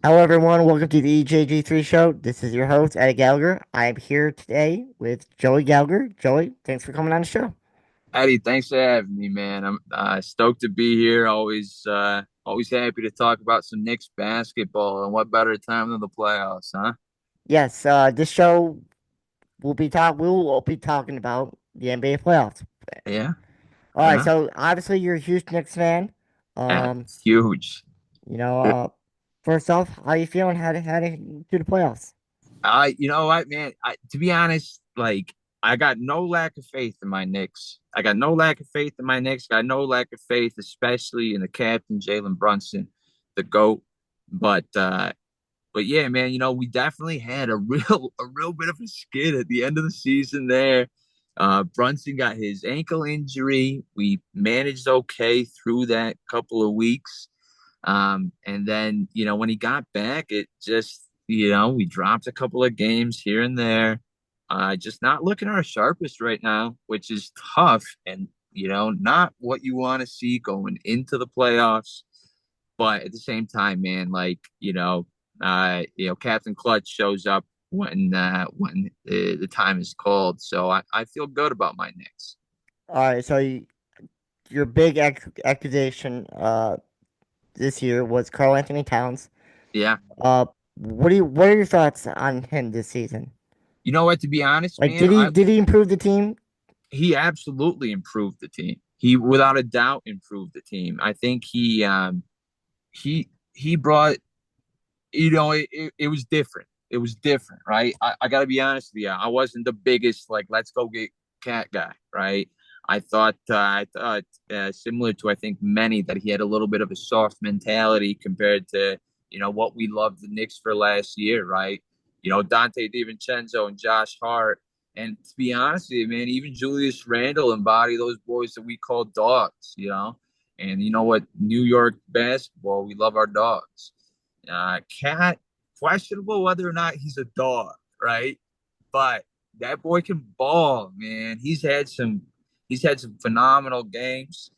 Hello, everyone. Welcome to the EJG3 show. This is your host, Eddie Gallagher. I'm here today with Joey Gallagher. Joey, thanks for coming on the show. Eddie, thanks for having me, man. I'm stoked to be here. Always happy to talk about some Knicks basketball, and what better time than the playoffs, huh? Yes, this show we will be talking about the NBA playoffs. Yeah, All right, yeah, so obviously you're a huge Knicks fan. yeah. Um, Huge. you know, first off, how you feeling? How to do the playoffs? You know what, man? To be honest, like I got no lack of faith in my Knicks. I got no lack of faith in my Knicks. Got no lack of faith, especially in the captain, Jalen Brunson, the GOAT. But uh, but yeah, man, we definitely had a real bit of a skid at the end of the season there. Brunson got his ankle injury. We managed okay through that couple of weeks. And then, when he got back, it just, we dropped a couple of games here and there. Just not looking our sharpest right now, which is tough and, not what you want to see going into the playoffs. But at the same time, man, like, Captain Clutch shows up when the time is called. So I feel good about my Knicks. All right, so your big accusation this year was Carl Anthony Towns. Yeah. Uh, what are your thoughts on him this season? You know what, to be honest, Like, man, did he I did he improve the team? he absolutely improved the team. He without a doubt improved the team. I think he brought, it was different. It was different, right? I got to be honest with you. I wasn't the biggest like let's go get cat guy, right? I thought similar to I think many that he had a little bit of a soft mentality compared to what we loved the Knicks for last year, right? Dante DiVincenzo and Josh Hart, and to be honest with you, man, even Julius Randle embody those boys that we call dogs, And you know what? New York basketball, we love our dogs. Cat, questionable whether or not he's a dog, right? But that boy can ball, man. He's had some phenomenal games.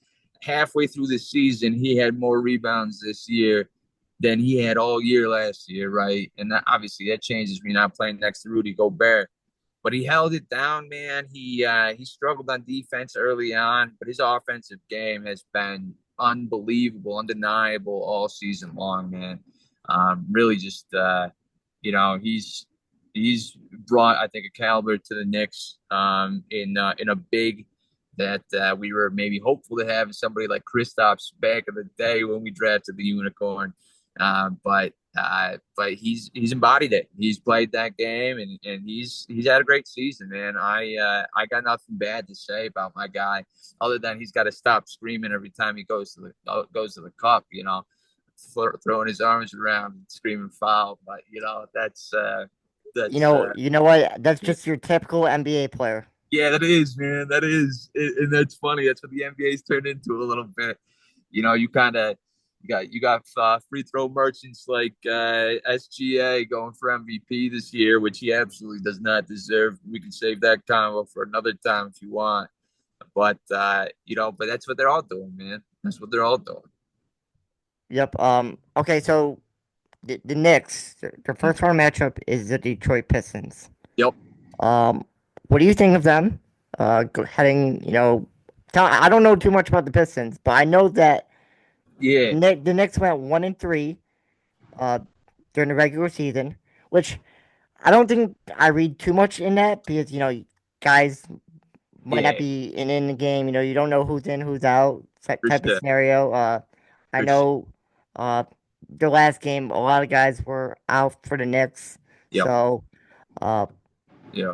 Halfway through the season, he had more rebounds this year than he had all year last year, right? And obviously that changes when you're not playing next to Rudy Gobert. But he held it down, man. He struggled on defense early on, but his offensive game has been unbelievable, undeniable all season long, man. Really just he's brought I think a caliber to the Knicks in a big that we were maybe hopeful to have somebody like Kristaps back in the day when we drafted the unicorn. But he's embodied it. He's played that game and he's had a great season, man. I got nothing bad to say about my guy, other than he's got to stop screaming every time he goes to the cup. Throwing his arms around and screaming foul. But You that's know, you know what? That's just your typical NBA player. yeah, that is, man. That is, and that's funny. That's what the NBA's turned into a little bit. You kind of you got free throw merchants like SGA going for MVP this year, which he absolutely does not deserve. We can save that combo for another time if you want. But that's what they're all doing, man. That's what they're all doing. Yep. Okay, so the Knicks, their first round matchup is the Detroit Pistons. Yep. Um, what do you think of them? Heading, I don't know too much about the Pistons, but I know that Yeah. The Knicks went 1-3 uh during the regular season, which I don't think I read too much in that because guys might not Yeah. be in the game. You don't know who's in, who's out, For type of sure. scenario. I For sure. know uh the last game a lot of guys were out for the Knicks, Yep. so uh Yeah.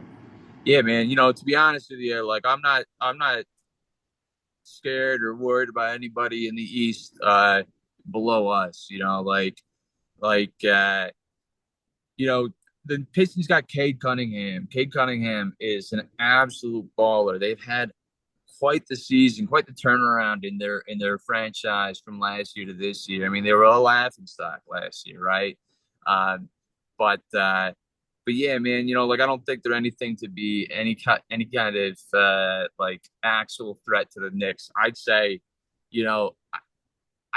Yeah, man. To be honest with you, like I'm not scared or worried about anybody in the East below us. Like you know the Pistons got Cade Cunningham. Cade Cunningham is an absolute baller. They've had quite the season, quite the turnaround in their franchise from last year to this year. I mean, they were a laughing stock last year, right? Um, but but yeah, man, like I don't think they're anything to be any kind of like actual threat to the Knicks. I'd say, you know,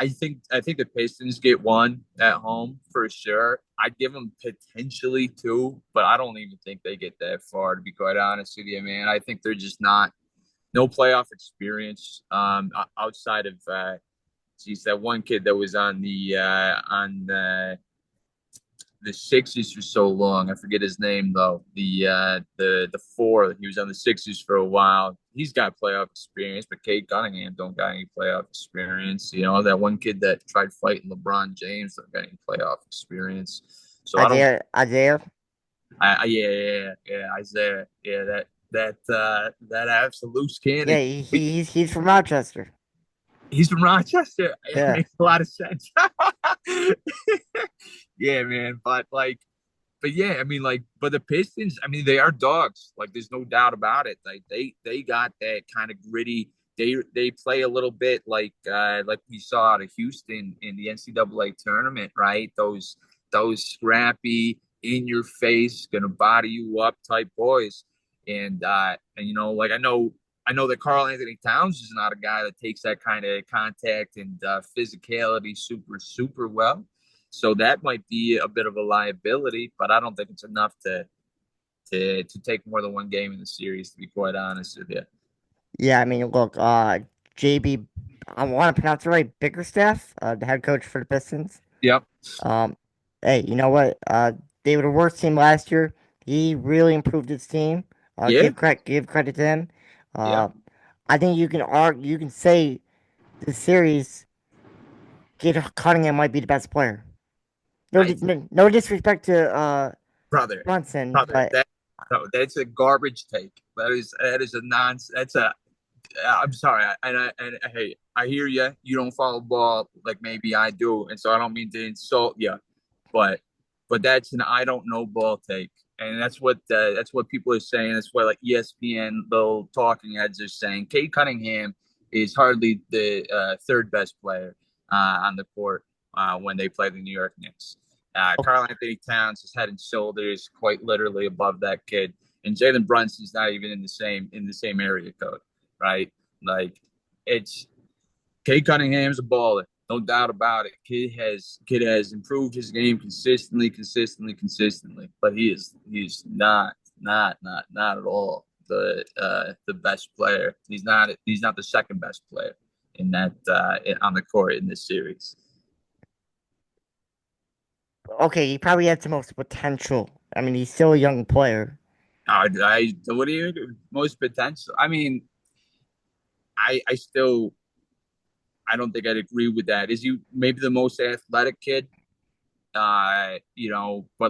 I think the Pistons get one at home for sure. I'd give them potentially two, but I don't even think they get that far. To be quite honest with you, man, I think they're just not no playoff experience. Outside of geez, that one kid that was on the Sixers for so long. I forget his name though. The four. He was on the Sixers for a while. He's got playoff experience, but Cade Cunningham don't got any playoff experience. You know that one kid that tried fighting LeBron James don't got any playoff experience. So I don't. Isaiah. Yeah, Isaiah. Yeah, that absolute cannon. Yeah, he's from Rochester. He's from Rochester. It Yeah. makes a lot of sense. Yeah, man. But yeah, I mean, but the Pistons, I mean, they are dogs. Like, there's no doubt about it. Like, they got that kind of gritty. They play a little bit like we saw out of Houston in the NCAA tournament, right? Those scrappy, in your face, gonna body you up type boys. And like I know that Carl Anthony Towns is not a guy that takes that kind of contact and physicality super well. So that might be a bit of a liability, but I don't think it's enough to take more than one game in the series. To be quite honest with you. Yeah, I mean, look, JB, I want to pronounce it right, Bickerstaff, the head coach for the Pistons. Yep. Um, hey, you know what? They were the worst team last year. He really improved his team. Yeah. Give credit to him. Yep. Uh, I think you can say the series, Kid Cunningham might be the best player. I No disrespect to brother, Brunson, brother, but that's a garbage take. That is a nonsense. That's a I'm sorry, and hey, I hear you. You don't follow ball like maybe I do, and so I don't mean to insult you, but that's an I don't know ball take, and that's what people are saying. That's what like ESPN, little talking heads are saying. Kate Cunningham is hardly the third best player on the court when they play the New York Knicks. Carl Anthony Towns is head and shoulders quite literally above that kid, and Jalen Brunson's not even in the same area code, right? Like it's Kate Cunningham's a baller, no doubt about it. Kid has improved his game consistently, but he's not at all the best player. He's not the second best player in that on the court in this series. okay, he probably had the most potential. I mean, he's still a young player, What do you most potential? I mean, I still I don't think I'd agree with that. Is he maybe the most athletic kid? But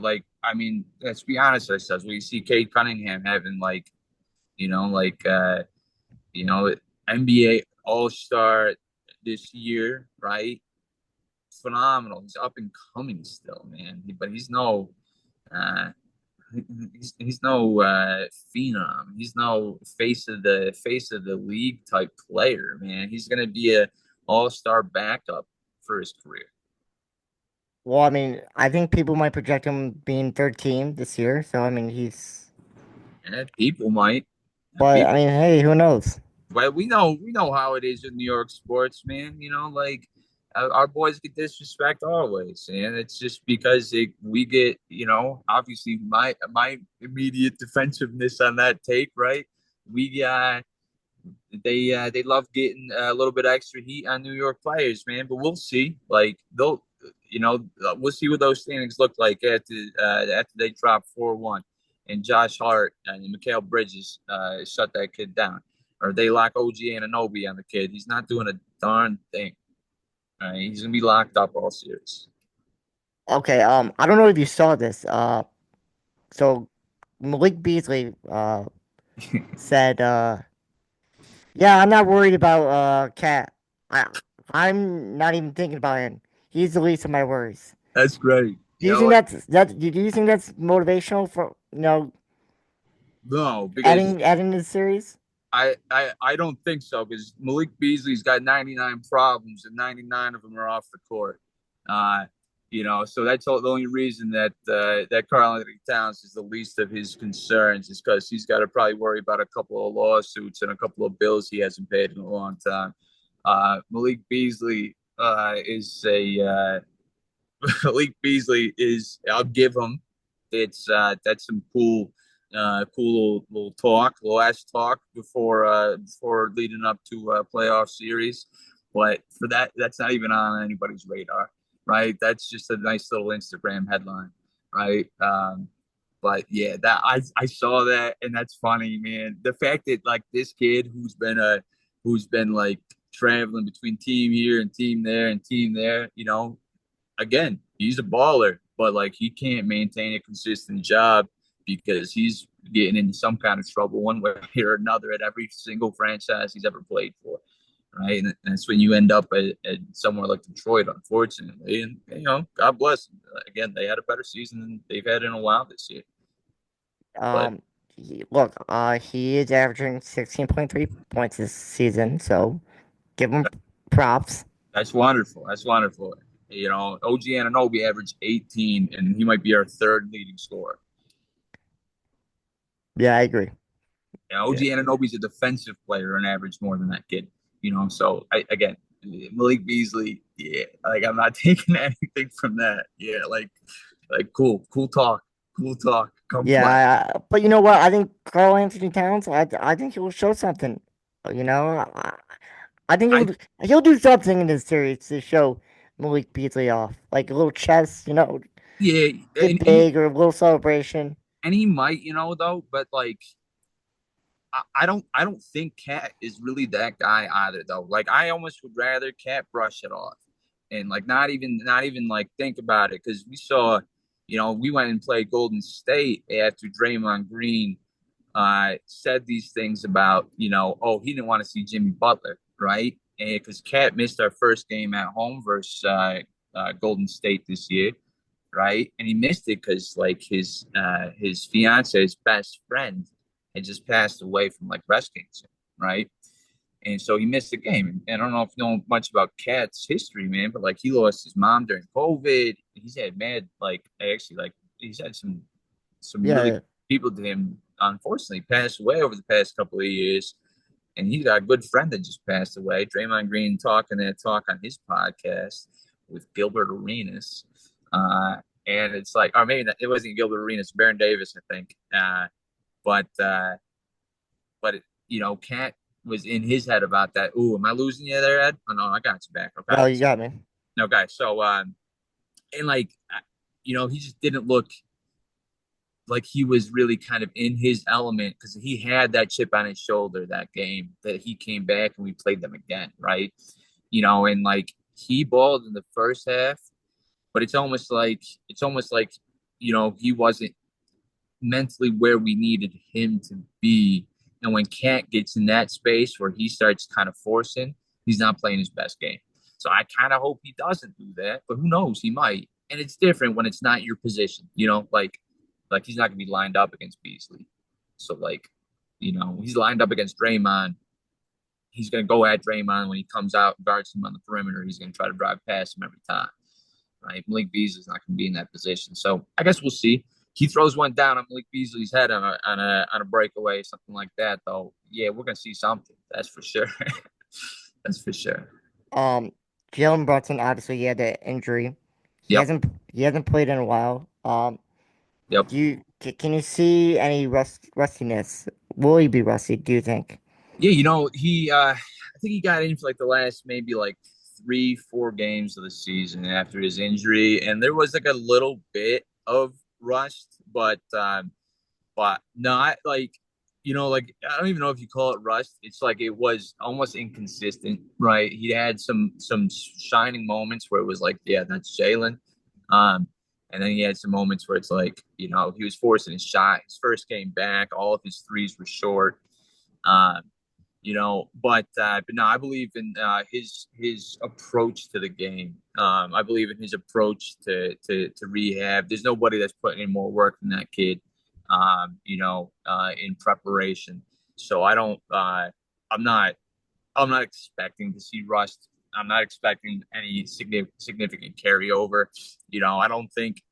like I mean, let's be honest ourselves. We see Cade Cunningham having you know, like you know, NBA All Star this year, right? Phenomenal. He's up and coming still, man. But uh he's no phenom. He's no face of the league type player, man. He's gonna be a all-star backup for his career. well, I mean, I think people might project him being third team this year. So I mean, And people might. but I People, mean, hey, who knows? but we know how it is in New York sports, man. Our boys get disrespect always, and it's just because we get, obviously my immediate defensiveness on that take, right? We they love getting a little bit extra heat on New York players, man. But we'll see. Like we'll see what those standings look like after they drop 4-1, and Josh Hart and Mikal Bridges shut that kid down, or they lock OG Anunoby on the kid. He's not doing a darn thing. All right? He's gonna be locked up all series. Okay, I don't know if you saw this. So Malik Beasley said, yeah, I'm not worried about Cat. I I'm not even thinking about him. He's the least of my worries. That's great. Do you think do you think that's motivational for No, because adding to the series? I don't think so because Malik Beasley's got 99 problems and 99 of them are off the court. Uh, so that's the only reason that Karl Anthony Towns is the least of his concerns is because he's got to probably worry about a couple of lawsuits and a couple of bills he hasn't paid in a long time. Malik Beasley, is a Malik Beasley is. I'll give him. It's that's some cool little talk, last talk before leading up to a playoff series. But for that, that's not even on anybody's radar, right? That's just a nice little Instagram headline, right? But yeah, that I saw that, and that's funny, man. The fact that like this kid who's been like traveling between team here and team there and team there, again, he's a baller, but like he can't maintain a consistent job because he's getting into some kind of trouble one way or another at every single franchise he's ever played for. Right. And that's when you end up at somewhere like Detroit, unfortunately. And, God bless them. Again, they had a better season than they've had in a while this year. But Um, look, he is averaging 16.3 points this season, so give him props. that's wonderful. That's wonderful. OG Ananobi averaged 18, and he might be our third leading scorer. Yeah, I agree. Yeah, OG Ananobi's a defensive player and averaged more than that kid. So again, Malik Beasley, yeah, like I'm not taking anything from that. Yeah, like cool talk. Come play. but you know what? I think Carl Anthony Towns. I think he'll show something. You know, I think I he'll do something in this series to show Malik Beasley off, like a little chest. Yeah, Get and he big or a little celebration. and he might, though, but like I don't think Cat is really that guy either though. Like I almost would rather Cat brush it off and like not even like think about it because we saw, we went and played Golden State after Draymond Green said these things about, oh, he didn't want to see Jimmy Butler, right? And because Cat missed our first game at home versus Golden State this year, right? And he missed it because like his fiance's best friend had just passed away from like breast cancer, right? And so he missed the game. And I don't know if you know much about Cat's history, man, but like he lost his mom during COVID. He's had mad like actually like he's had some really Yeah, good people to him unfortunately passed away over the past couple of years. And he's got a good friend that just passed away. Draymond Green talking that talk on his podcast with Gilbert Arenas. Uh, and it's like, or maybe it wasn't Gilbert Arenas, Baron Davis, I think. But Cat was in his head about that. Ooh, am I losing you there, Ed? Oh no, I got you back. Okay, no, you so got me. okay, so and like he just didn't look like he was really kind of in his element because he had that chip on his shoulder that game that he came back and we played them again, right? And like he balled in the first half, but it's almost like he wasn't mentally where we needed him to be. And when Cat gets in that space where he starts kind of forcing, he's not playing his best game. So I kind of hope he doesn't do that, but who knows? He might. And it's different when it's not your position, like he's not gonna be lined up against Beasley. So like, he's lined up against Draymond. He's gonna go at Draymond when he comes out and guards him on the perimeter. He's gonna try to drive past him every time. Right? Malik Beasley's not gonna be in that position. So I guess we'll see. He throws one down on Malik Beasley's head on a breakaway, something like that, though. Yeah, we're gonna see something. That's for sure. That's for sure. Um, Jalen Brunson obviously he had that injury. He Yep. hasn't he hasn't played in a while. Yep. Can you see any rustiness? Will he be rusty? Do you think? Yeah, he I think he got in for like the last maybe like 3, 4 games of the season after his injury, and there was like a little bit of rust, but not like like I don't even know if you call it rust. It's like it was almost inconsistent, right? He had some shining moments where it was like, yeah, that's Jalen. Um, and then he had some moments where it's like, he was forcing his shot. His first game back, all of his threes were short. Um, but no, I believe in his approach to the game. I believe in his approach to rehab. There's nobody that's putting in more work than that kid. In preparation. So I don't. I'm not. I'm not expecting to see rust. I'm not expecting any significant carryover. I don't think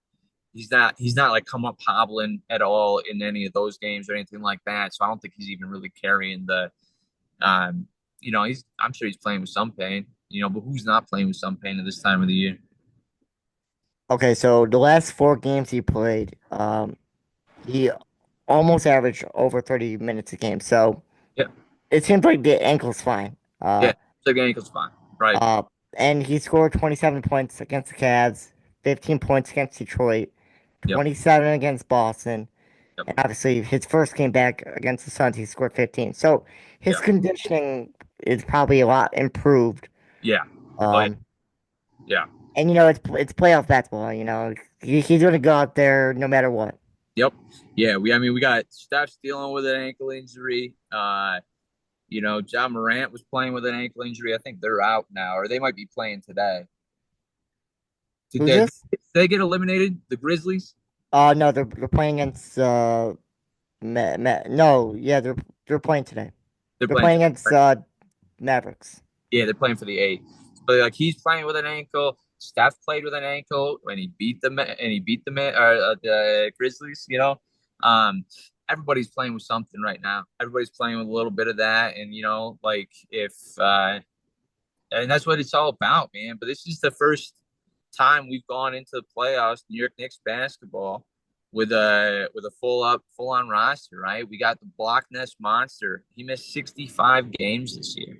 he's not like come up hobbling at all in any of those games or anything like that. So I don't think he's even really carrying the I'm sure he's playing with some pain. But who's not playing with some pain at this time of the year? Okay, so the last four games he played, he almost averaged over 30 minutes a game. So Yeah, it seems like the ankle's fine. yeah. So the ankle's fine, right? Uh, and he scored 27 points against the Cavs, 15 points against Detroit, Yep, 27 against Boston, yep, and obviously his first game back against the Suns, he scored 15. So his yeah, conditioning is probably a lot improved. yeah. Oh yeah, Um, yeah. and it's playoff basketball. He's gonna go out there no matter what. Yep. Yeah, we got Steph's dealing with an ankle injury. John Morant was playing with an ankle injury. I think they're out now, or they might be playing today. Did Who's they, did this? they get eliminated? The Grizzlies? No, they're playing against no, yeah, they're playing today. They're They're playing playing today, against right? Mavericks. Yeah, they're playing for the eight. But like he's playing with an ankle. Steph played with an ankle when he beat the Grizzlies. Um, everybody's playing with something right now. Everybody's playing with a little bit of that, and like if and that's what it's all about, man. But this is the first time we've gone into the playoffs, New York Knicks basketball, with a full on roster, right? We got the Block Ness monster. He missed 65 games this year,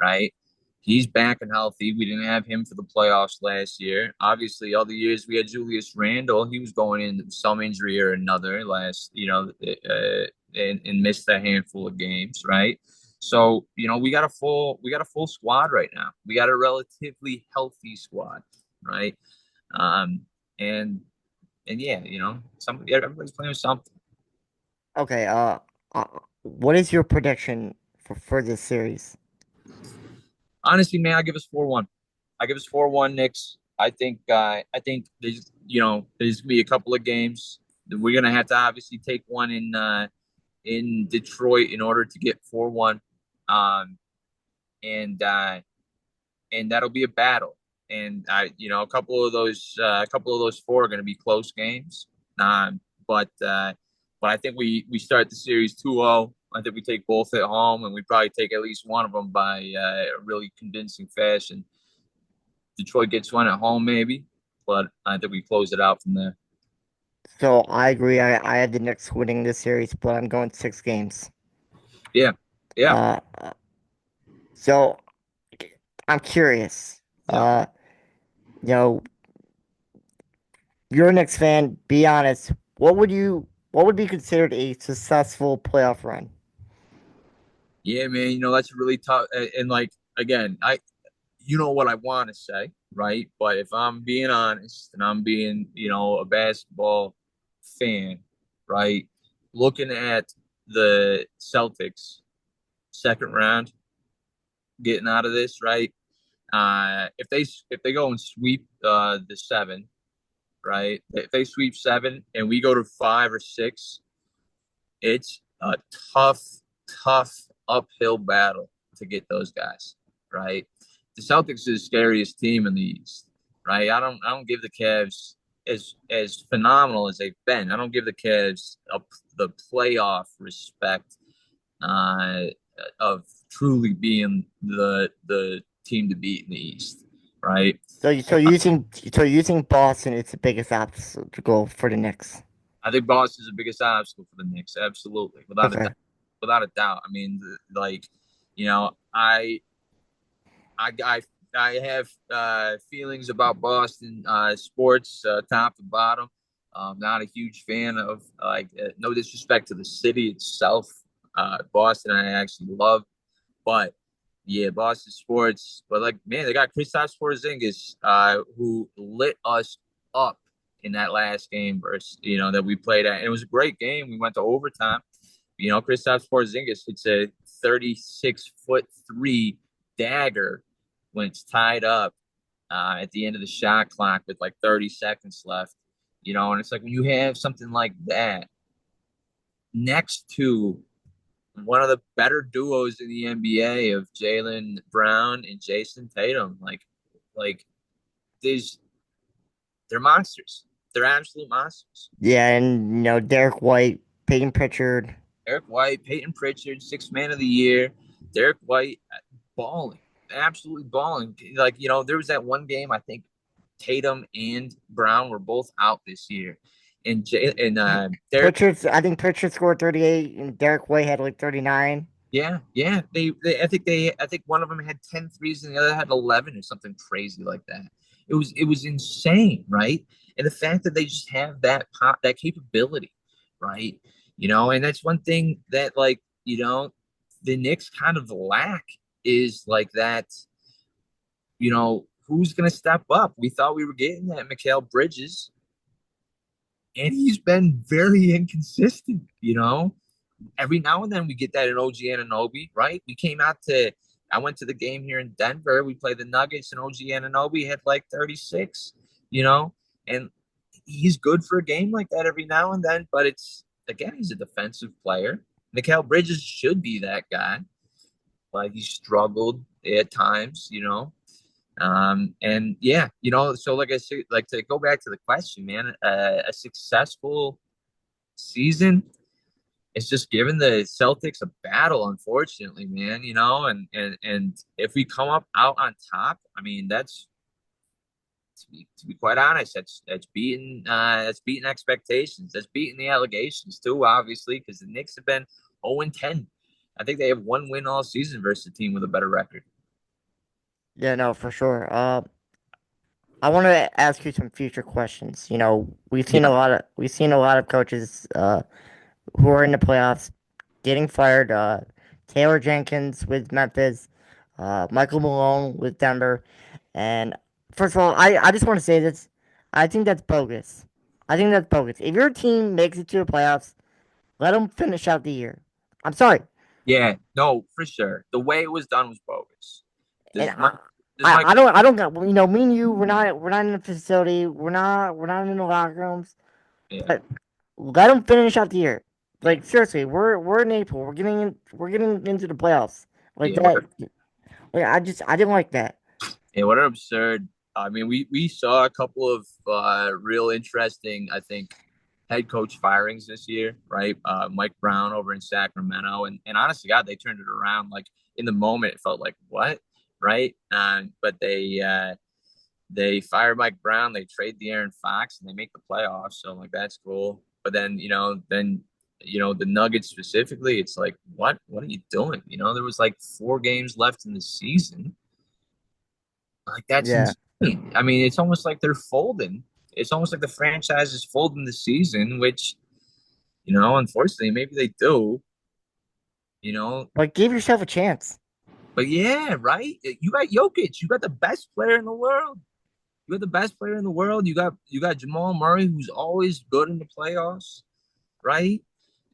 right? He's back and healthy. We didn't have him for the playoffs last year. Obviously, all the years we had Julius Randle, he was going into some injury or another and missed a handful of games, right? So, we got a full squad right now. We got a relatively healthy squad, right? Um, and and yeah, everybody's playing with something. Okay, uh, what is your prediction for this series? Honestly, man, I give us 4-1. I give us 4-1 Knicks. I think there's gonna be a couple of games. We're gonna have to obviously take one in Detroit in order to get 4-1. Um and and that'll be a battle. And a couple of those four are gonna be close games. Um but I think we start the series 2-0. I think we take both at home, and we probably take at least one of them by a really convincing fashion. Detroit gets one at home, maybe, but I think we close it out from there. So I agree. I had the Knicks winning this series, but I'm going 6 games. Yeah, yeah, Uh, so I'm curious. yeah, Uh, you know, you're a Knicks fan. Be honest. What would be considered a successful playoff run? yeah, man. That's really tough. And like again, you know what I want to say, right? But if I'm being honest and I'm being, a basketball fan, right? Looking at the Celtics second round, getting out of this, right? If they go and sweep the seven, right? If they sweep seven and we go to 5 or 6, it's a tough, tough uphill battle to get those guys, right? The Celtics are the scariest team in the East, right? I don't give the Cavs as phenomenal as they've been. I don't give the Cavs the playoff respect uh, of truly being the team to beat in the East, right? So you think Boston is the biggest obstacle for the Knicks? I think Boston's the biggest obstacle for the Knicks, absolutely, without a doubt. Okay. Without a doubt. I mean, like, you know, I, I, I have feelings about Boston sports, top to bottom. Not a huge fan of no disrespect to the city itself. Boston, I actually love, but yeah, Boston sports. But like, man, they got Kristaps Porzingis, who lit us up in that last game versus that we played at. And it was a great game. We went to overtime. Kristaps Porzingis hits a 36-foot three dagger when it's tied up at the end of the shot clock with like 30 seconds left. And it's like when you have something like that next to one of the better duos in the NBA of Jaylen Brown and Jason Tatum, like these they're monsters. They're absolute monsters. Yeah, and Derek White, Peyton Pritchard. Eric White, Peyton Pritchard, sixth man of the year. Derek White balling. absolutely balling. Like, there was that one game, I think Tatum and Brown were both out this year. And Derek, I think Pritchard scored 38, and Derek White had like 39. yeah, yeah. I think one of them had 10 threes and the other had 11 or something crazy like that. It was insane, right? And the fact that they just have that capability, right? And that's one thing that, like, the Knicks kind of lack is like that, who's going to step up? We thought we were getting that Mikal Bridges, and he's been very inconsistent. Every now and then we get that in OG Anunoby, right? I went to the game here in Denver. We played the Nuggets, and OG Anunoby had like 36, you know, and he's good for a game like that every now and then. But again, he's a defensive player. Mikal Bridges should be that guy. Like, he struggled at times. And yeah, so like I said, like, to go back to the question, man, a successful season, it's just giving the Celtics a battle, unfortunately, man. And if we come up out on top, I mean, that's, to be quite honest, that's beating expectations. That's beating the allegations too, obviously, because the Knicks have been 0-10. I think they have one win all season versus a team with a better record. Yeah, no, for sure. I want to ask you some future questions. Yeah, We've seen a lot of coaches who are in the playoffs getting fired. Taylor Jenkins with Memphis, Michael Malone with Denver, and first of all, I just want to say this. I think that's bogus. I think that's bogus. If your team makes it to the playoffs, let them finish out the year. I'm sorry, yeah, no, for sure. The way it was done was bogus. and Does Mike? Does Mike? I don't got. Me and you, we're not in the facility. We're not in the locker rooms. Yeah, But let them finish out the year. yeah, Like seriously, we're in April. We're getting into the playoffs. Like yeah. What? that. Like I didn't like that. Yeah, what an absurd. I mean, we saw a couple of real interesting, I think, head coach firings this year, right? Mike Brown over in Sacramento, and honestly, God, they turned it around. Like, in the moment, it felt like, what, right? But they fire Mike Brown, they trade the Aaron Fox, and they make the playoffs. So, like, that's cool. But then the Nuggets specifically, it's like, what are you doing? There was like 4 games left in the season. Like, that's Yeah. insane. I mean, it's almost like they're folding. It's almost like the franchise is folding the season, which, unfortunately, maybe they do, you know. But give yourself a chance. But yeah, right. You got Jokic. You got the best player in the world. You got the best player in the world. You got Jamal Murray, who's always good in the playoffs, right?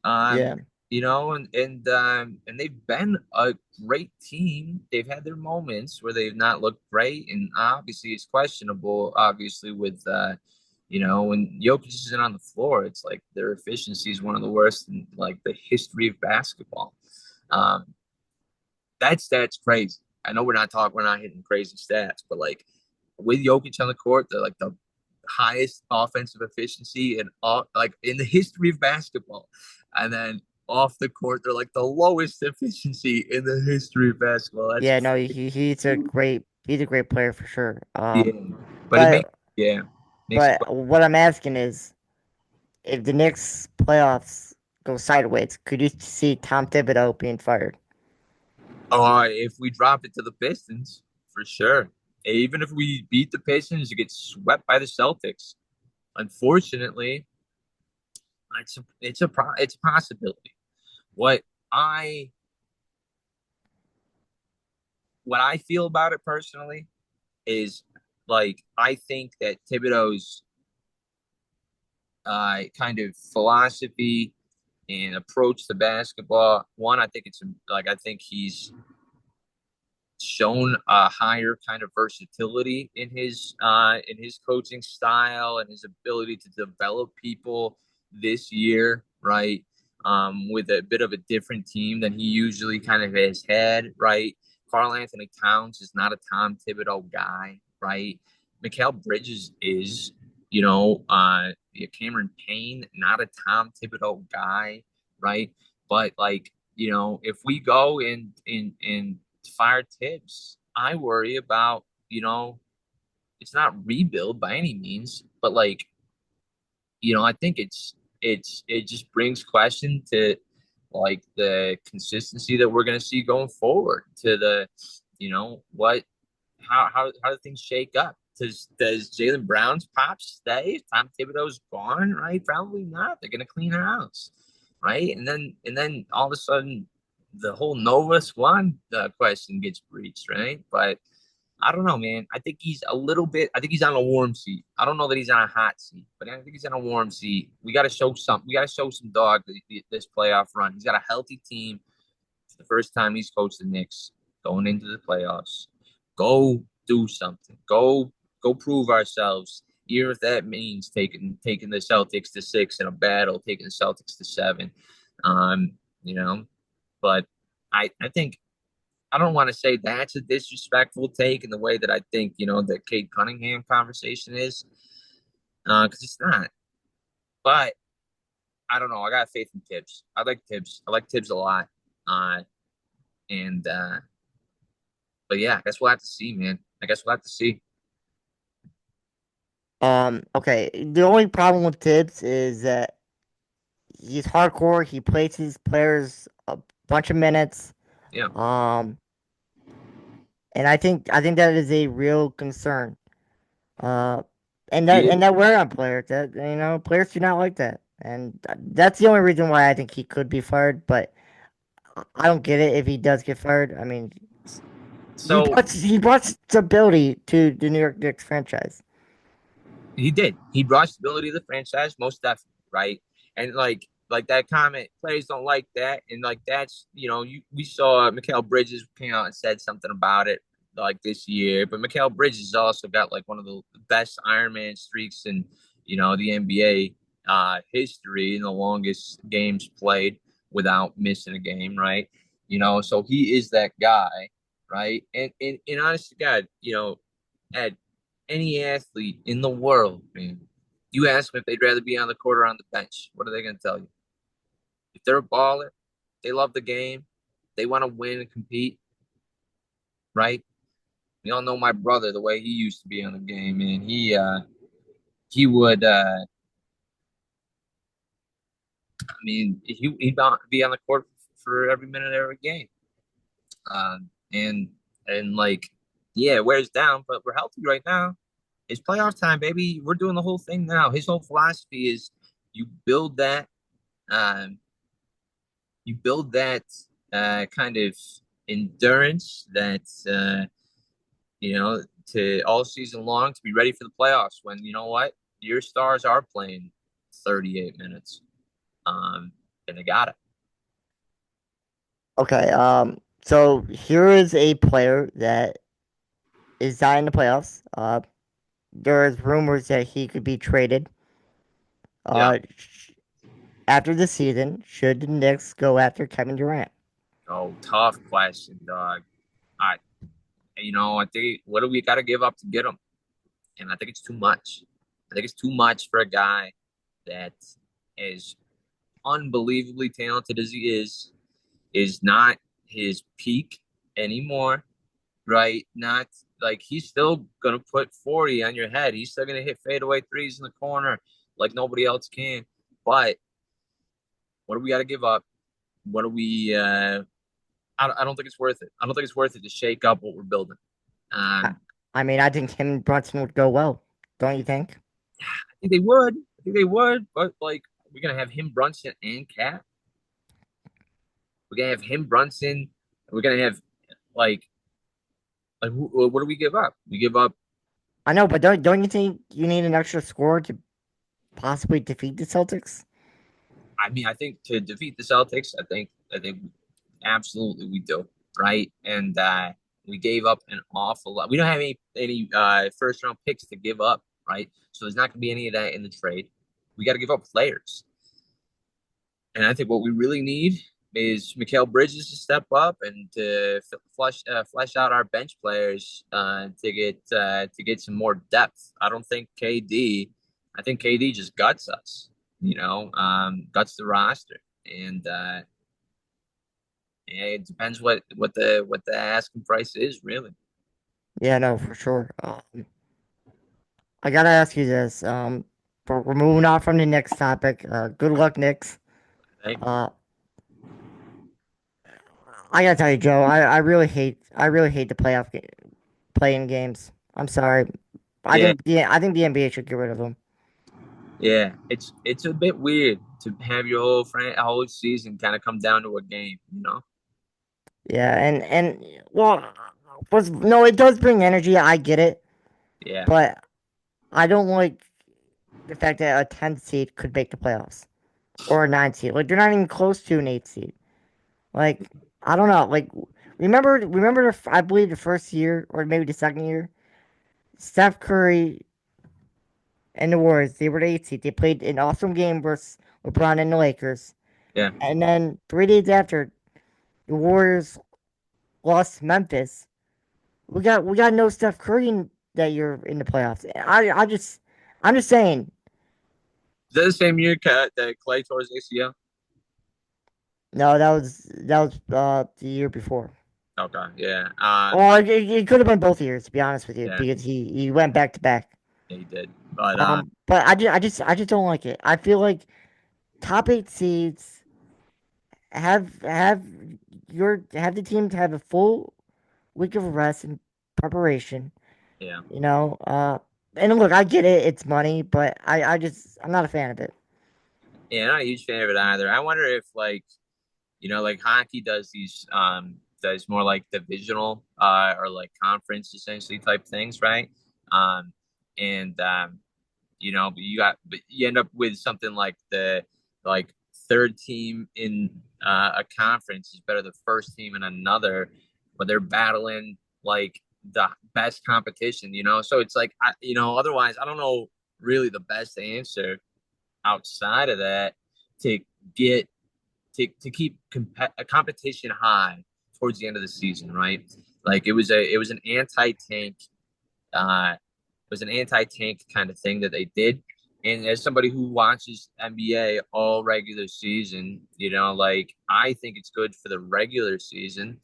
Um, Yeah. and they've been a great team. They've had their moments where they've not looked great, and obviously it's questionable. Obviously, with when Jokic isn't on the floor, it's like their efficiency is one of the worst in like the history of basketball. Um, that's crazy. I know we're not hitting crazy stats, but like, with Jokic on the court, they're like the highest offensive efficiency in all, like, in the history of basketball. And then off the court, they're like the lowest efficiency in the history of basketball. That's Yeah. No. crazy. He's a great player for sure. Yeah, but it makes But yeah makes it. what I'm asking is, if the Knicks playoffs go sideways, could you see Tom Thibodeau being fired? If we drop it to the Pistons, for sure. Even if we beat the Pistons, you get swept by the Celtics. Unfortunately, it's a possibility. What I what I feel about it personally is, like, I think that Thibodeau's kind of philosophy and approach to basketball. One, I think he's shown a higher kind of versatility in his coaching style and his ability to develop people this year, right? With a bit of a different team than he usually kind of has had, right? Carl Anthony Towns is not a Tom Thibodeau guy, right? Mikal Bridges is, Cameron Payne, not a Tom Thibodeau guy, right? But, like, if we go and fire Tibbs, I worry about, it's not rebuild by any means, but like, I think it just brings question to like the consistency that we're gonna see going forward to the, what how do things shake up? Does Jaylen Brown's pop stay? If Tom Thibodeau's gone, right? Probably not. They're gonna clean house, right? And then all of a sudden the whole Nova Swan question gets breached, right? But I don't know, man. I think he's a little bit. I think he's on a warm seat. I don't know that he's on a hot seat, but I think he's on a warm seat. We got to show some. We got to show some dog this playoff run. He's got a healthy team. It's the first time he's coached the Knicks going into the playoffs. Go do something. Go prove ourselves. Even if that means taking the Celtics to 6 in a battle, taking the Celtics to 7. Um, you know, but I think I don't want to say that's a disrespectful take in the way that I think, the Cade Cunningham conversation is, because it's not. But I don't know. I got faith in Tibbs. I like Tibbs. I like Tibbs a lot. Uh, and but yeah, I guess we'll have to see, man. I guess we'll have to see. Okay. The only problem with Tibbs is that he's hardcore. He plays his players a bunch of minutes. Yeah, Um, and I think that is a real concern. Uh, and he that is. and that wear on players. That players do not like that, and that's the only reason why I think he could be fired. But I don't get it if he does get fired. I mean, So he brought stability to the New York Knicks franchise. he did. He brought stability to the franchise, most definitely, right? And like that comment, players don't like that, and like that's we saw Mikal Bridges came out and said something about it like this year, but Mikal Bridges also got like one of the best Iron Man streaks in the NBA history, and the longest games played without missing a game, right? So he is that guy, right? And honest to God, at any athlete in the world, man, you ask them if they'd rather be on the court or on the bench. What are they going to tell you? If they're a baller, they love the game, they want to win and compete, right? You all know my brother, the way he used to be on the game, man. He would I mean he'd be on the court for every minute of every game. And like yeah, it wears down, but we're healthy right now. It's playoff time, baby. We're doing the whole thing now. His whole philosophy is you build that um, you build that kind of endurance that to all season long to be ready for the playoffs when you know what your stars are playing 38 minutes, and they got it. Okay. So here is a player that is not in the playoffs. There's rumors that he could be traded. Yeah. After the season, should the Knicks go after Kevin Durant? Oh, tough question, dog. I I think what do we got to give up to get him? And I think it's too much. I think it's too much for a guy that is unbelievably talented as he is not his peak anymore, right? Not like he's still gonna put 40 on your head. He's still gonna hit fadeaway threes in the corner like nobody else can. But what do we got to give up? What do we? I don't think it's worth it. I don't think it's worth it to shake up what we're building. I, Um, I mean, I think him and Brunson would go well. Don't you think? I think they would. I think they would. But like, we're gonna have him, Brunson, and Cat. We're gonna have him, Brunson. We're gonna have like what do we give up? We give up. I know, but don't you think you need an extra score to possibly defeat the Celtics? I mean, I think to defeat the Celtics, I think absolutely we do, right? And we gave up an awful lot. We don't have any first round picks to give up, right? So there's not going to be any of that in the trade. We got to give up players, and I think what we really need is Mikal Bridges to step up and to flesh out our bench players to get some more depth. I don't think KD. I think KD just guts us, guts the roster, and yeah, it depends what the asking price is really. Yeah, no, for sure. I gotta ask you this. But we're moving on from the next topic. Good luck, Knicks. Right? Uh, I gotta tell you, Joe. I really hate the playing games. I'm sorry. Yeah, I think the NBA should get rid of them. yeah. It's a bit weird to have your whole season kind of come down to a game, you know? Yeah, and well, was no, it does bring energy. I get it, Yeah, but I don't like the fact that a 10 seed could make the playoffs or a 9 seed. Like they're not even close to an 8 seed. Like I don't know. Like remember I believe the first year or maybe the second year, Steph Curry and the Warriors, they were the 8 seed. They played an awesome game versus LeBron and the Lakers. yeah. And then 3 days after, the Warriors lost to Memphis. We got no Steph Curry that year in the playoffs. I'm just saying. Is that the same year that Clay tore his ACL? No, that was the year before. Okay, yeah. Or it could have been both years, to be honest with you, Yeah, because he went back to back. yeah, he did. But But I just don't like it. I feel like top 8 seeds have have the team to have a full week of rest and preparation. yeah. You know, and look, I get it, it's money, but I'm not a fan of it. Yeah, not a huge fan of it either. I wonder if like hockey does these does more like divisional or like conference essentially type things, right? Um and but you end up with something like the like third team in a conference is better than the first team in another, but they're battling like the best competition, so it's like otherwise I don't know really the best answer outside of that to get to keep a competition high towards the end of the season, right? Like it was an anti-tank kind of thing that they did. And as somebody who watches NBA all regular season, like I think it's good for the regular season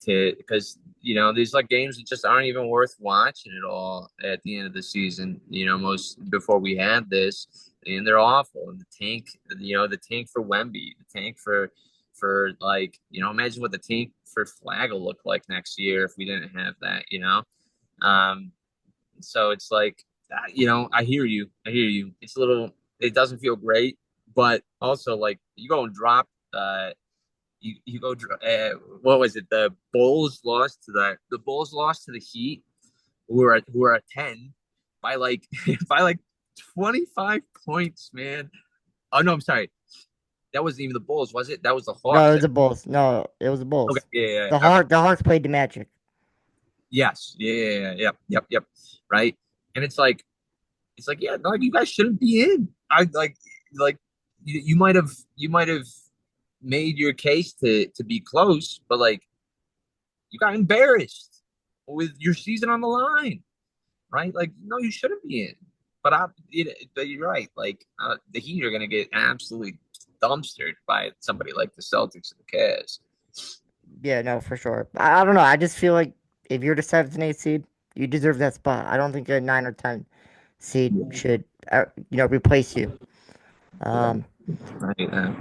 because these like games that just aren't even worth watching at all at the end of the season. Most before we had this, and they're awful. And the tank for Wemby, the tank for like imagine what the tank for Flag will look like next year if we didn't have that. Um, so it's like, I hear you. I hear you. It's a little, it doesn't feel great, but also like you go and drop, you go, what was it? The Bulls lost to the Heat, who are a 10 by like, by like 25 points, man. Oh, no, I'm sorry. That wasn't even the Bulls, was it? That was the No, it Hawks. was the Bulls. No, it was the Okay. Bulls. Yeah. Yeah, yeah. Okay. The Hawks played the Magic. Yes. Yeah. Yeah. Yeah. Yep. Yep. Yep. Right. And it's like, yeah, no, you guys shouldn't be in. I like you might have made your case to be close, but like you got embarrassed with your season on the line, right? Like, no, you shouldn't be in. But you're right. Like the Heat are gonna get absolutely dumpstered by somebody like the Celtics and the Cavs. Yeah, no, for sure. I don't know. I just feel like if you're the 7th and 8th seed, you deserve that spot. I don't think a 9 or 10 seed Yeah, should, replace you. yeah, Um, right.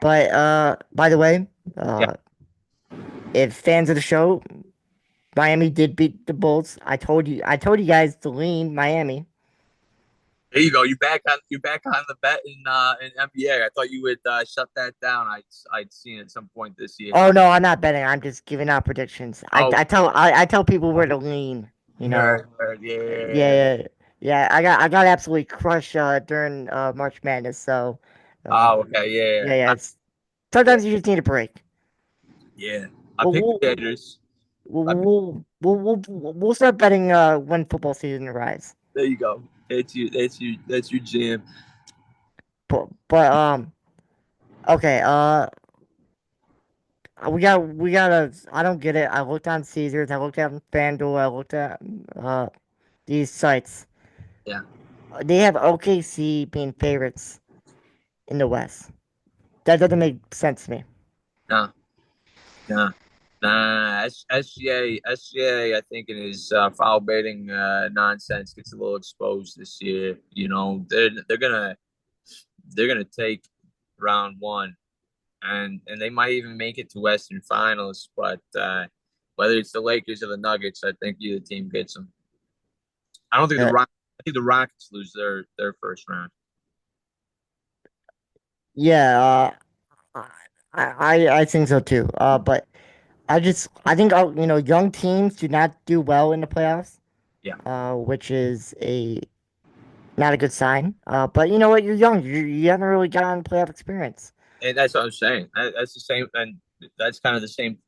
but by the way, Yeah, uh, if fans of the show, Miami did beat the Bulls. I told you guys to lean Miami. there you go. You back on the bet in NBA. I thought you would shut that down. I'd seen at some point this year. Oh no, I'm not betting. I'm just giving out predictions. Oh, I tell people where to lean. You know. heard. Yeah. Yeah, yeah. I got absolutely crushed during March Madness. So, Oh, um, okay. Yeah. yeah, yeah. Yeah. Sometimes you just need a break. Yeah. I We'll picked the we'll Gators. I picked, we'll start betting when football season arrives. there you go. That's your jam. But okay. We gotta. I don't get it. I looked on Caesars. I looked at FanDuel. I looked at these sites. Yeah. They have OKC being favorites in the West. That doesn't make sense to me. No. No. Nah, SGA, I think in his foul baiting nonsense gets a little exposed this year. You know, they're gonna take round one, and they might even make it to Western Finals. But whether it's the Lakers or the Nuggets, I think either team gets them. I don't think the Uh, Rock. I think the Rockets lose their first round. yeah, I think so too. But I think young teams do not do well in the playoffs, Yeah. which is a not a good sign. But you know what? You're young. You haven't really gotten playoff experience. And that's what I'm saying. That's the same, and that's kind of the same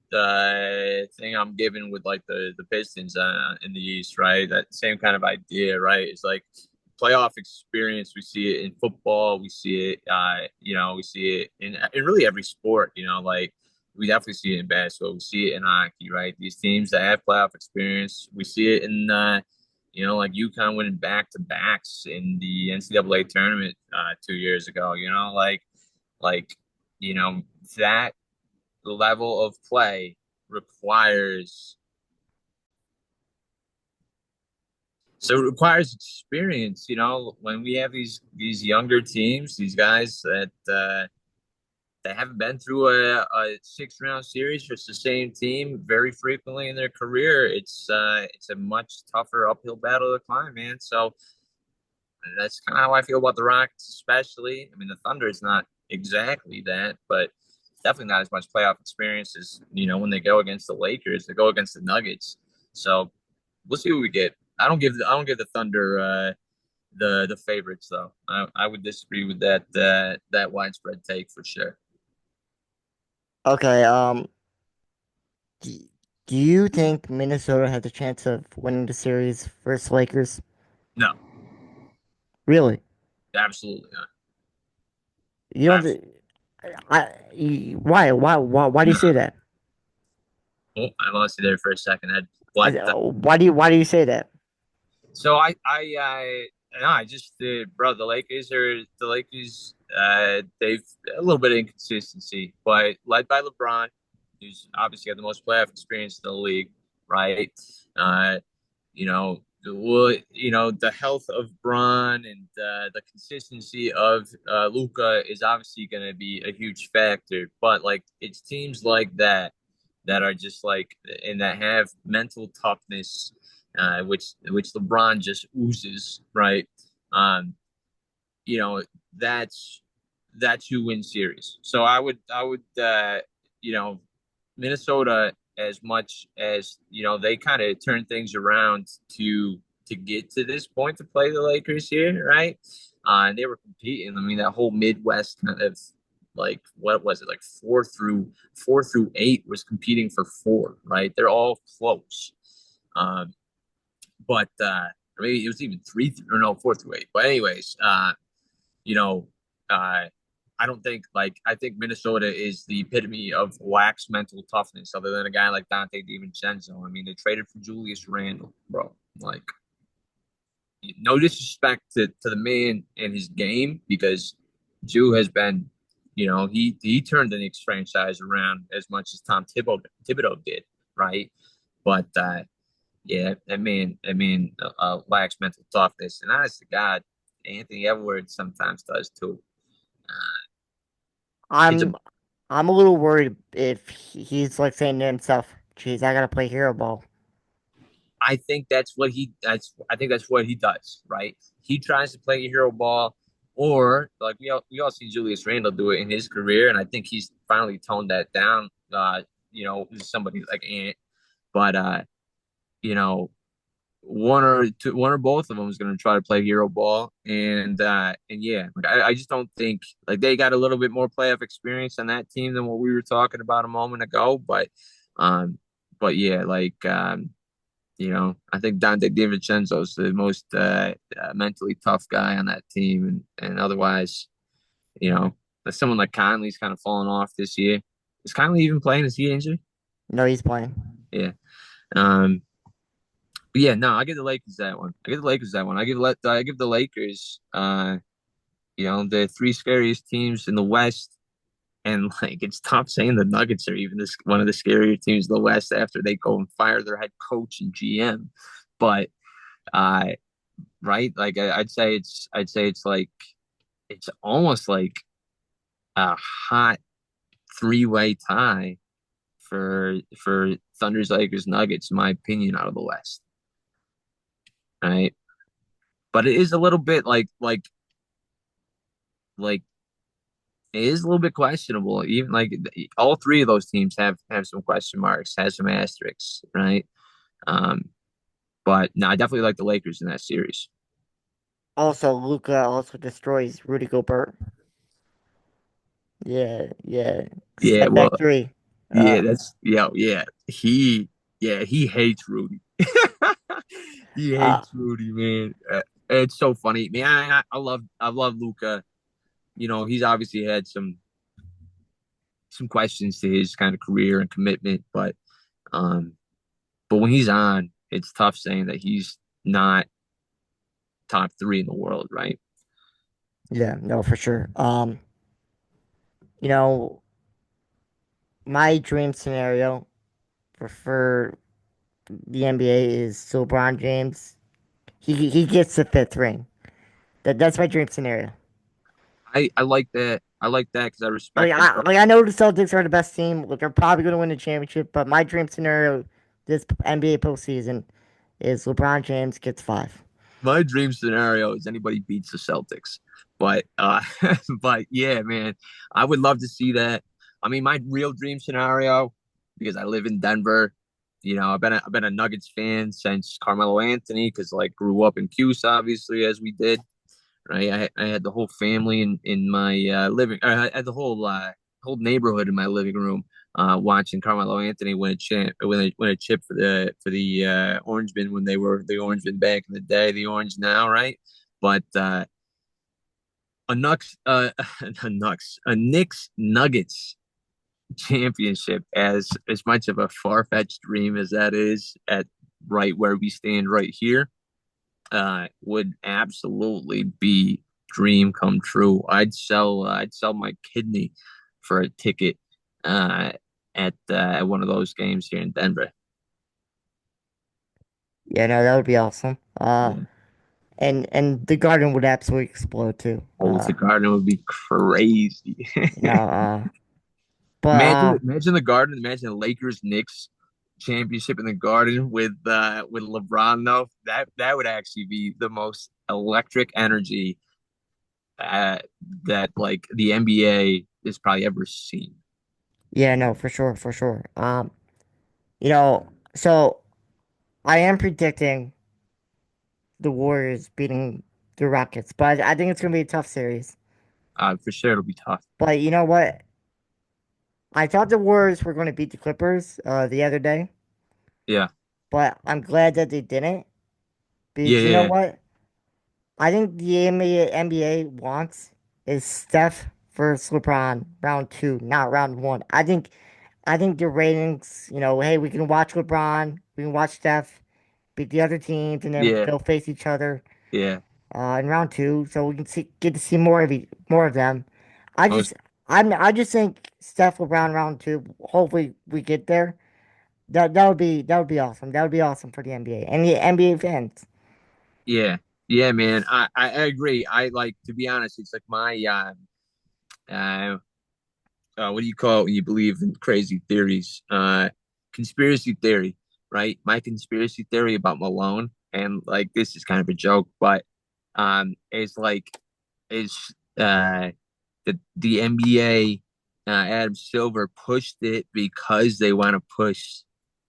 thing I'm giving with like the Pistons in the East, right? That same kind of idea, right? It's like playoff experience. We see it in football. We see it, we see it in really every sport. You know, like we definitely see it in basketball. We see it in hockey, right? These teams that have playoff experience. We see it in like UConn winning back to backs in the NCAA tournament 2 years ago. Like that level of play requires it requires experience. When we have these younger teams, these guys that haven't been through a 6 round series for the same team very frequently in their career, it's a much tougher uphill battle to climb, man. So that's kind of how I feel about the Rockets, especially. I mean, the Thunder is not exactly that, but definitely not as much playoff experience as when they go against the Lakers, they go against the Nuggets. So we'll see what we get. I don't give the Thunder the favorites though. I would disagree with that widespread take for sure. Okay. Do, do you think Minnesota has a chance of winning the series versus Lakers? No, Really? absolutely not. You don't? Absolutely. Why do you say that? Oh, I lost you there for a second, Ed. What? Why do you say that? So no, I just bro, the Lakers. They've a little bit of inconsistency, but led by LeBron, who's obviously got the most playoff experience in the league, right? Uh, the health of Braun and the consistency of Luca is obviously going to be a huge factor. But like, it's teams like that are just like and that have mental toughness, which LeBron just oozes, right? Um, you know, that's that's who wins series. So I would you know Minnesota, as much as they kind of turn things around to get to this point to play the Lakers here, right? And they were competing. I mean, that whole Midwest kind of like what was it like four through eight was competing for four, right? They're all close. Um, but or maybe it was even or no, 4 through 8. But anyways, you know, uh, I don't think I think Minnesota is the epitome of lax mental toughness, other than a guy like Dante DiVincenzo. I mean, they traded for Julius Randle, bro. Like, no disrespect to the man and his game, because Jew has been, he turned the Knicks franchise around as much as Thibodeau did, right? But yeah, lacks mental toughness, and honest to God, Anthony Edwards sometimes does too. Uh, it's a I'm I'm a little worried if he's like saying to himself, "Geez, I gotta play hero ball." I think that's what he does, right? He tries to play hero ball, or like we all see Julius Randle do it in his career, and I think he's finally toned that down. Somebody like Ant, but you know, one or both of them is going to try to play hero ball, and yeah, like I just don't think like they got a little bit more playoff experience on that team than what we were talking about a moment ago, um, but yeah, I think Dante DiVincenzo is the most mentally tough guy on that team, and otherwise, you know, someone like Conley's kind of fallen off this year. Is Conley even playing? Is he injured? No, he's playing. Yeah. Um. But yeah. No, I give the Lakers that one. I give the Lakers that one. I give the Lakers. The three scariest teams in the West, And like it's tough saying the Nuggets are even this one of the scarier teams in the West after they go and fire their head coach and GM. But uh right, like I'd say it's like it's almost like a hot three-way tie for Thunder's Lakers Nuggets, in my opinion, out of the West. Right. But it is a little bit like it is a little bit questionable. Even like all three of those teams have some question marks, has some asterisks, right? Um, but no, I definitely like the Lakers in that series. Also, Luca also destroys Rudy Gobert. Yeah, yeah. Yeah, Step well, back three. yeah, that's yeah. He hates Rudy. He Uh, hates Rudy, man. It's so funny, man. I love Luca. He's obviously had some questions to his kind of career and commitment, um, but when he's on, it's tough saying that he's not top three in the world, right? yeah, no, for sure. You know, my dream scenario for the NBA is LeBron James. He gets the fifth ring. That's my dream scenario. I like that. I like that because I Like respect him. I know the Celtics are the best team. Like they're probably going to win the championship. But my dream scenario this NBA postseason is LeBron James gets five. My dream scenario is anybody beats the Celtics. But but yeah, man, I would love to see that. I mean, my real dream scenario, because I live in Denver, I've been a Nuggets fan since Carmelo Anthony, because like grew up in Cuse, obviously, as we did. Right, I had the whole family in my living. I had the whole neighborhood in my living room, watching Carmelo Anthony win a chip for the Orange Bin when they were the Orange Bin back in the day, the Orange now, right? But a Nux a Knicks Nuggets championship, as much of a far fetched dream as that is, at right where we stand right here, would absolutely be dream come true. I'd sell my kidney for a ticket uh, at one of those games here in Denver. Yeah, no, that would be awesome. Yeah. And the Garden would absolutely explode too. Oh, the Garden would be crazy. You know, but Imagine the Garden. Imagine the Lakers Knicks championship in the Garden with LeBron though. That would actually be the most electric energy uh, that like the NBA has probably ever seen. yeah, no, for sure, for sure. So I am predicting the Warriors beating the Rockets, but I think it's gonna be a tough series. For sure, it'll be tough. But you know what? I thought the Warriors were going to beat the Clippers the other day, Yeah, but I'm glad that they didn't yeah, because you know yeah, what? I think the NBA wants is Steph versus LeBron round two, not round one. I think the ratings, hey, we can watch LeBron, we can watch Steph beat the other teams, and then yeah, they'll face each other yeah. in round two, so we can get to see more of them. I Most, just I just think Steph LeBron round two. Hopefully we get there. That would be awesome. That would be awesome for the NBA and the NBA fans. yeah, yeah, man. I agree. I like to be honest. It's like my uh, what do you call it when you believe in crazy theories? Conspiracy theory, right? My conspiracy theory about Malone, and like this is kind of a joke, but is like is the NBA, Adam Silver pushed it because they want to push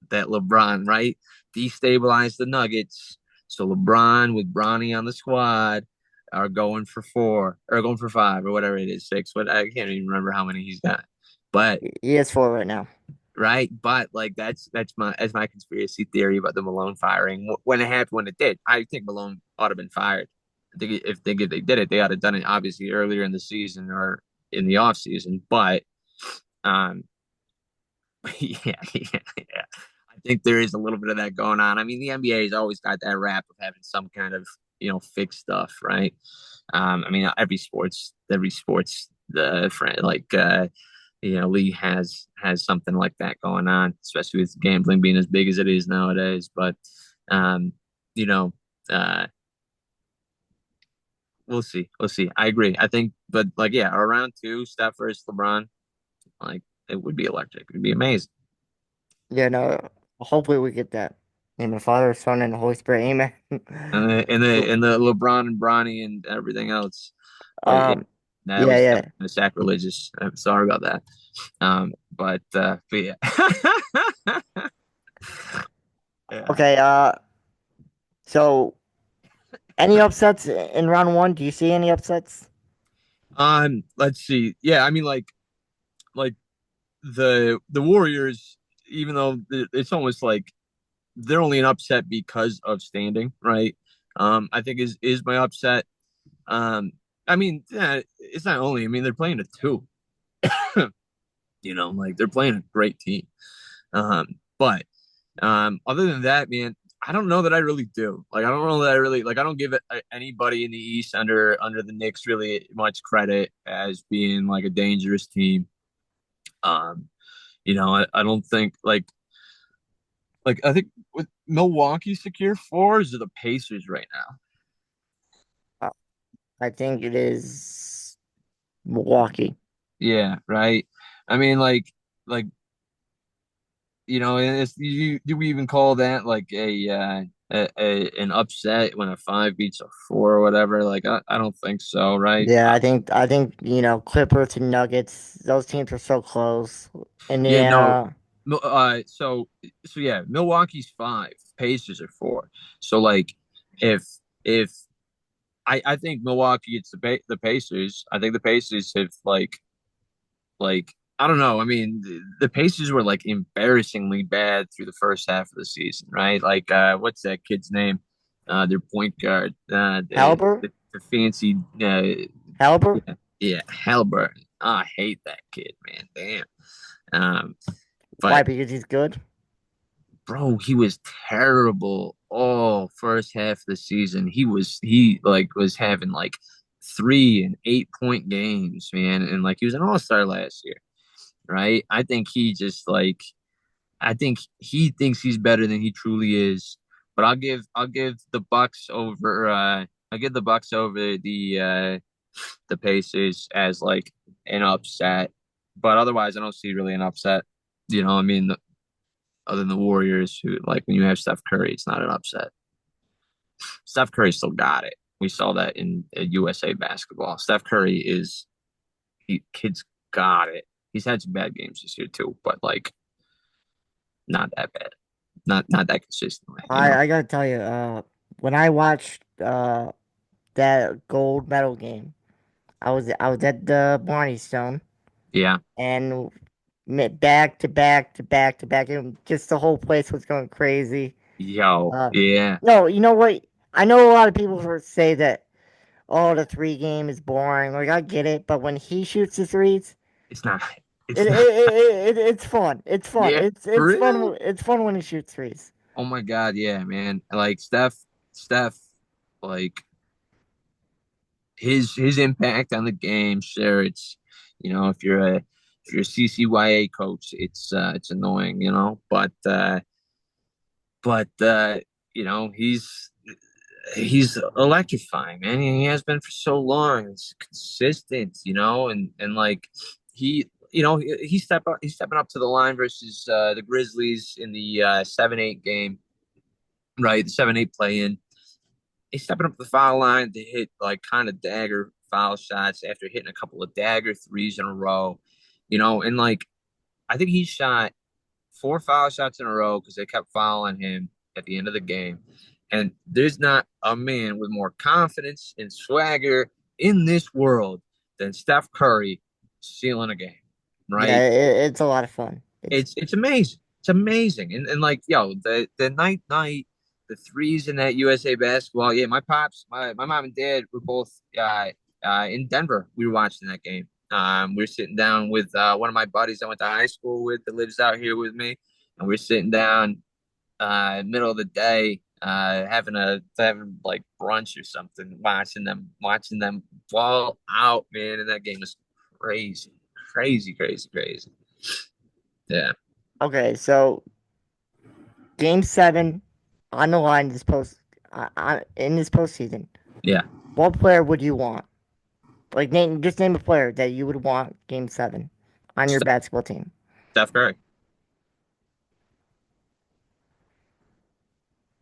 that LeBron, right? Destabilize the Nuggets. So LeBron with Bronny on the squad are going for four or going for five or whatever it is, six. What I can't even remember how many he's got. But He is for right now. right, but like that's my conspiracy theory about the Malone firing. When it happened, when it did, I think Malone ought to have been fired. I think if they did it, they ought to have done it obviously earlier in the season or in the off season. But um, yeah, yeah. I think there is a little bit of that going on. I mean, the NBA has always got that rap of having some kind of fixed stuff, right? I mean, every sports, the friend like league has something like that going on, especially with gambling being as big as it is nowadays. But um, you know, uh, we'll see. We'll see. I agree. I think, but like, yeah, around two, Steph versus LeBron, like it would be electric. It'd be amazing. Yeah, no. Hopefully we get that. In the Father, Son, and the Holy Spirit. Amen. And the LeBron and Bronny and everything else. But yeah, Um, that yeah, was yeah. definitely sacrilegious. I'm sorry about that. But yeah. Yeah. Okay. So any upsets in round one? Do you see any upsets? Let's see. Yeah, I mean, like the Warriors, even though it's almost like they're only an upset because of standing, right? I think is my upset. Um, I mean, yeah, it's not only. I mean, they're playing a two. Like they're playing a great team. But other than that, man, I don't know that I really do. Like, I don't know that I really like. I don't give it, anybody in the East under the Knicks really much credit as being like a dangerous team. Um, I don't think like I think with Milwaukee secure four is the Pacers right now. Uh, I think it is Milwaukee. Yeah, right. I mean, like do we even call that like an upset when a five beats a four or whatever? Like I don't think so, right? Yeah, I think Clippers and Nuggets. Those teams are so close. Yeah, no. Indiana. So yeah, Milwaukee's five, Pacers are four. So like, if if I think Milwaukee gets the Pacers, I think the Pacers have like I don't know. I mean, the Pacers were like embarrassingly bad through the first half of the season, right? Like, what's that kid's name? Their point guard, Halbert? the fancy, Halbert? yeah, Halliburton. Oh, I hate that kid, man. Damn. Um, Why? but Because he's good. bro, he was terrible. Oh, first half of the season, he was having like 3 and 8 point games, man, and like he was an all-star last year, right? I think he thinks he's better than he truly is. But I'll give the Bucks over I'll give the Bucks over the Pacers as like an upset. But otherwise I don't see really an upset. I mean, other than the Warriors, who like when you have Steph Curry, it's not an upset. Steph Curry still got it. We saw that in USA basketball. Steph Curry kid's got it. He's had some bad games this year too, but like not that bad. Not that consistently, I gotta tell you, when I watched that gold medal game, I was at the Barney Stone Yeah. and back to back to back to back, and just the whole place was going crazy. Yo, Uh, yeah. no, you know what? I know a lot of people say that, oh, the three game is boring. Like I get it, but when he shoots the threes, It's not. it, It's it, not. it's fun. It's fun. Yeah, It's for it's real. fun. It's fun when he shoots threes. Oh my God, yeah, man. Like Steph, like his impact on the game. Sure, it's if you're a CCYA coach, it's annoying, but he's electrifying, man. He has been for so long. It's consistent, and like he's stepping up to the line versus the Grizzlies in the 7-8 game, right? The 7-8 play in. He's stepping up the foul line to hit like kind of dagger foul shots after hitting a couple of dagger threes in a row, and like I think he shot 4 foul shots in a row because they kept fouling him at the end of the game. And there's not a man with more confidence and swagger in this world than Steph Curry sealing a game, Yeah, right? it's a lot of fun. It's amazing. It's amazing. And like, the night, the threes in that USA basketball. Yeah, my pops, my mom and dad were both in Denver. We were watching that game. We were sitting down with one of my buddies I went to high school with that lives out here with me, and we are sitting down middle of the day, having like brunch or something, watching them ball out, man, and that game was crazy, crazy, crazy, crazy. Yeah, Okay, so Game 7 on the line in this postseason. yeah. What player would you want? Like just name a player that you would want Game 7 on your Steph, basketball team. Steph Curry.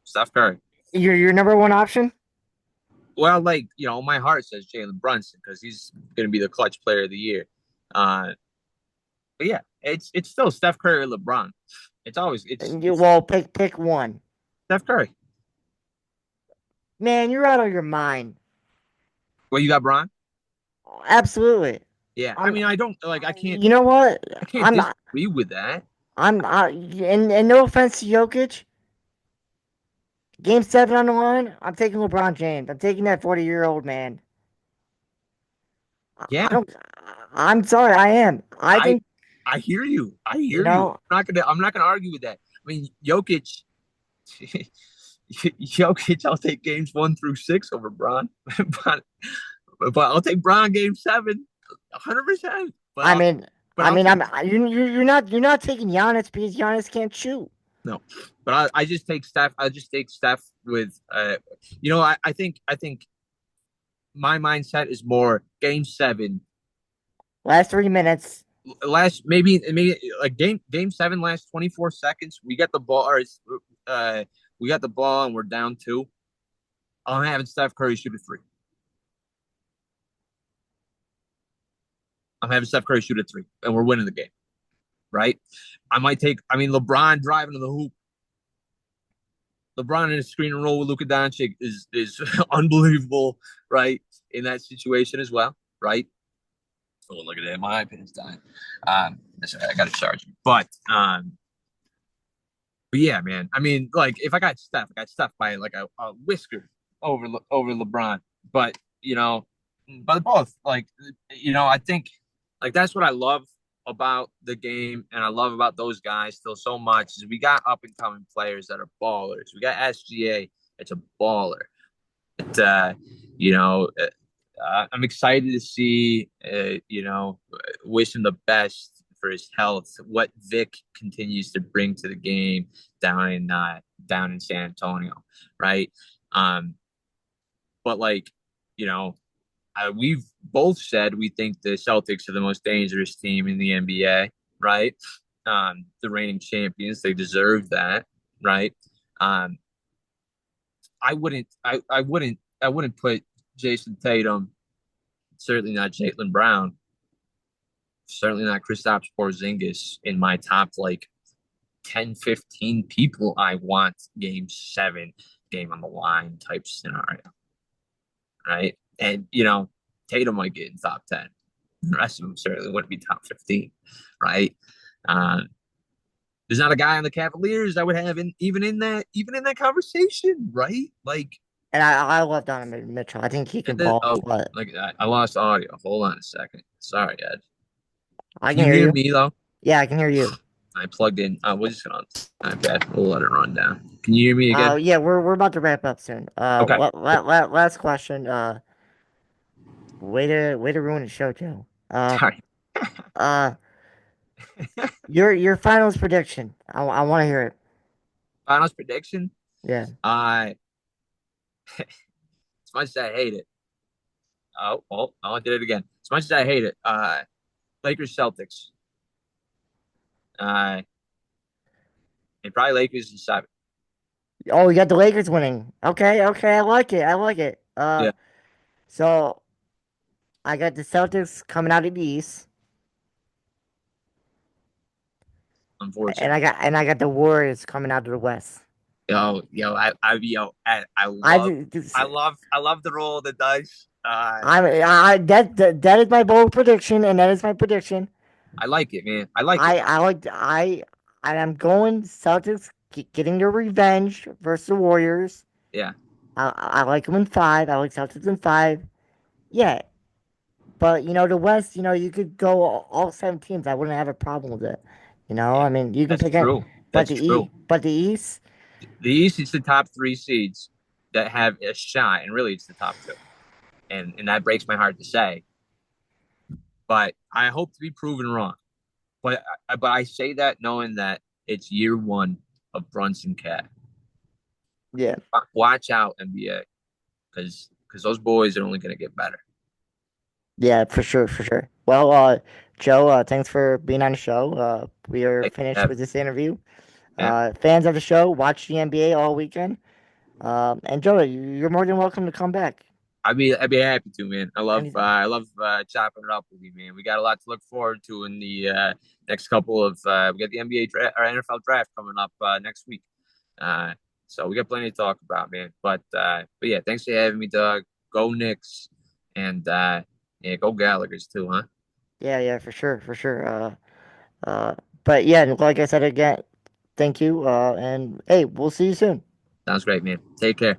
Steph Curry. Your number one option? Well, like my heart says Jalen Brunson because he's going to be the clutch player of the year. Uh, but yeah, it's still Steph Curry or LeBron. It's always it's it's Well, pick one. Steph Curry. Man, you're out of your mind. Well, you got Bron. Absolutely. Yeah, I I'm. mean, I don't like. I can't. You know what? I can't I'm not. disagree with that. And no offense to Jokic, Game 7 on the line. I'm taking LeBron James. I'm taking that 40-year-old man. I Yeah, don't. I'm sorry. I am. I I think I hear you. I you hear you. know. I'm not gonna argue with that. I mean, Jokic. Jokic, I'll take games 1 through 6 over Bron, but I'll take Bron game 7, 100%. But I I'll mean. but I'll take You're not taking Giannis because Giannis can't shoot. no. But I just take Steph. I just take Steph with I think my mindset is more game 7 Last 3 minutes. last maybe like game 7 last 24 seconds we get the ball or we got the ball and we're down 2. I'm having Steph Curry shoot a 3. I'm having Steph Curry shoot a 3 and we're winning the game, right? I mean LeBron driving to the hoop. LeBron in a screen and roll with Luka Doncic is unbelievable, right? In that situation as well, right? Oh, look at that. My iPad's dying. Sorry, I got to charge it. But yeah, man. I mean, like if I got Steph by like a whisker over LeBron. But but both I think like that's what I love about the game and I love about those guys still so much is we got up and coming players that are ballers. We got SGA, it's a baller. But, I'm excited to see, wish him the best for his health. What Vic continues to bring to the game down in San Antonio, right? Um, but like, you know, we've both said we think the Celtics are the most dangerous team in the NBA, right? The reigning champions, they deserve that, right? Um, I wouldn't put Jason Tatum, certainly not Jaylen Brown, certainly not Kristaps Porzingis in my top like 10, 15 people I want game 7, game on the line type scenario, right? And Tatum might get in top 10. The rest of them certainly wouldn't be top 15, right? Uh, there's not a guy on the Cavaliers I would have even in that conversation, right? Like And I love Donovan Mitchell. I think he can ball, but like I lost audio. Hold on a second. Sorry, Ed. I Can can you hear hear you. me though? Yeah, I can hear you. I plugged in. We're just gonna iPad. We'll let it run down. Can you hear me again? Yeah, we're about to wrap up soon. Okay. Last question. Way to ruin the show, Joe. Sorry. Uh, your finals prediction. I want to hear it. Finals prediction. Yeah. I as much as I hate it. Oh, I did it again. As much as I hate it. Lakers Celtics. Uh, and probably Lakers in 7. Oh, you got the Lakers winning. Okay, I like it. I like it. Yeah, So I got the Celtics coming out of the East, unfortunately. and I got the Warriors coming out of the West. I I love, just- I love the roll of the dice. that is my bold prediction, and that is my prediction. I like it, man. I like it. I am going Celtics getting their revenge versus the Warriors. Yeah, I like them in 5. I like Celtics in 5. Yeah, but the West, you could go all 7 teams. I wouldn't have a problem with it. yeah. I mean, you can That's pick it, true. That's true. but the East, The East is the top 3 seeds that have a shot, and really, it's the top 2. And that breaks my heart to say. but I hope to be proven wrong. But I say that knowing that it's year one of Brunson Cat. Yeah, Watch out, NBA, because those boys are only going to get better. yeah, for sure, for sure. Well, Joe, thanks for being on the show. We are Thanks for finished with having me, this interview. man. Fans of the show, watch the NBA all weekend. And Joe, you're more than welcome to come back I'd be happy to, man. anytime. I love chopping it up with you, man. We got a lot to look forward to in the next couple of we got the NBA draft or NFL draft coming up next week. Uh, so we got plenty to talk about, man. But yeah, thanks for having me, Doug. Go Knicks, and yeah, go Gallagher's too, huh? Yeah, yeah, for sure, for sure. Uh, but yeah, like I said again, thank you. And hey, we'll see you soon. Sounds great, man. Take care.